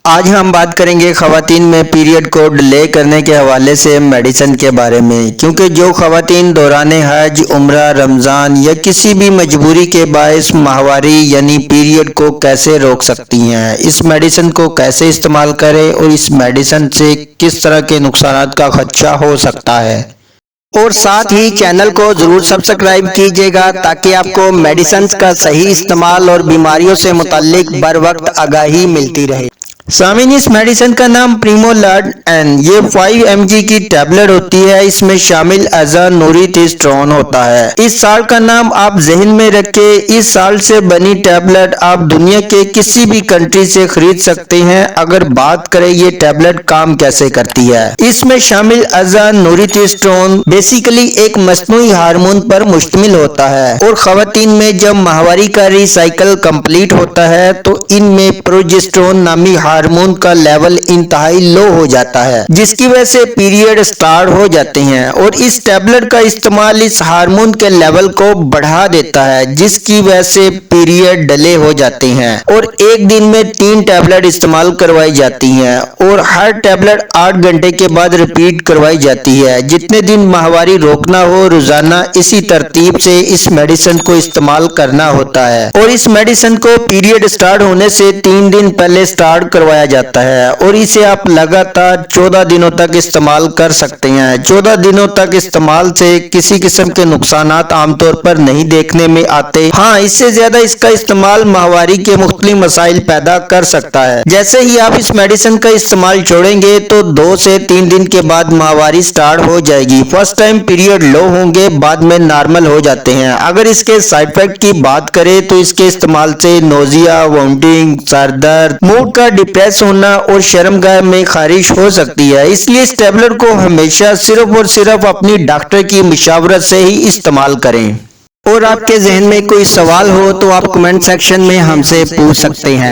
آج ہم بات کریں گے خواتین میں پیریڈ کو ڈیلے کرنے کے حوالے سے میڈیسن کے بارے میں، کیونکہ جو خواتین دوران حج، عمرہ، رمضان یا کسی بھی مجبوری کے باعث ماہواری یعنی پیریڈ کو کیسے روک سکتی ہیں، اس میڈیسن کو کیسے استعمال کریں اور اس میڈیسن سے کس طرح کے نقصانات کا خدشہ ہو سکتا ہے۔ اور ساتھ ہی چینل کو ضرور سبسکرائب کیجیے گا تاکہ آپ کو میڈیسنز کا صحیح استعمال اور بیماریوں سے متعلق بر وقت آگاہی ملتی رہے۔ سامعین، اس میڈیسن کا نام پریمولڈ یہ 5 mg کی ٹیبلٹ ہوتی ہے۔ اس میں شامل اعضاء نوری ٹیسٹرون ہوتا ہے۔ اس سالٹ کا نام آپ ذہن میں رکھیں۔ اس سالٹ سے بنی ٹیبلٹ آپ دنیا کے کسی بھی کنٹری سے خرید سکتے ہیں۔ اگر بات کریں یہ ٹیبلٹ کام کیسے کرتی ہے، اس میں شامل اعضاء نوری ٹیسٹرون بیسیکلی ایک مصنوعی ہارمون پر مشتمل ہوتا ہے، اور خواتین میں جب ماہواری کا ری سائیکل کمپلیٹ ہوتا ہے تو ان میں پروجسٹرون نامی ہارمون کا لیول انتہائی لو ہو جاتا ہے، جس کی وجہ سے پیریڈ سٹارٹ ہو جاتے ہیں، اور اس ٹیبلٹ کا استعمال اس ہارمون کے لیول کو بڑھا دیتا ہے، جس کی وجہ سے پیریڈ ڈیلے ہو جاتے ہیں، اور ایک دن میں 3 ٹیبلٹ استعمال کروائی جاتی ہیں، اور ہر ٹیبلٹ 8 گھنٹے کے بعد ریپیٹ کروائی جاتی ہے۔ جتنے دن ماہواری روکنا ہو، روزانہ اسی ترتیب سے اس میڈیسن کو استعمال کرنا ہوتا ہے، اور اس میڈیسن کو پیریڈ سٹارٹ ہونے سے 3 دن پہلے سٹارٹ کروایا جاتا ہے، اور اسے آپ لگاتار 14 دنوں تک استعمال کر سکتے ہیں۔ 14 دنوں تک استعمال سے کسی قسم کے نقصانات عام طور پر نہیں دیکھنے میں آتے۔ ہاں، اس سے زیادہ اس کا استعمال ماہواری کے مختلف مسائل پیدا کر سکتا ہے۔ جیسے ہی آپ اس میڈیسن کا استعمال چھوڑیں گے تو 2 سے 3 دن کے بعد ماہواری سٹارٹ ہو جائے گی۔ فرسٹ ٹائم پیریڈ لو ہوں گے، بعد میں نارمل ہو جاتے ہیں۔ اگر اس کے سائیڈ افیکٹ کی بات کریں تو اس کے استعمال سے نوزیا، وومٹنگ، سر درد، موڈ کا ڈپریس ہونا اور شرمگاہ میں خارش ہو سکتی ہے۔ اس لیے اس ٹیبلٹ کو ہمیشہ صرف اور صرف اپنی ڈاکٹر کی مشاورت سے ہی استعمال کریں۔ اور آپ کے ذہن میں کوئی سوال ہو تو آپ کمنٹ سیکشن میں ہم سے پوچھ سکتے ہیں۔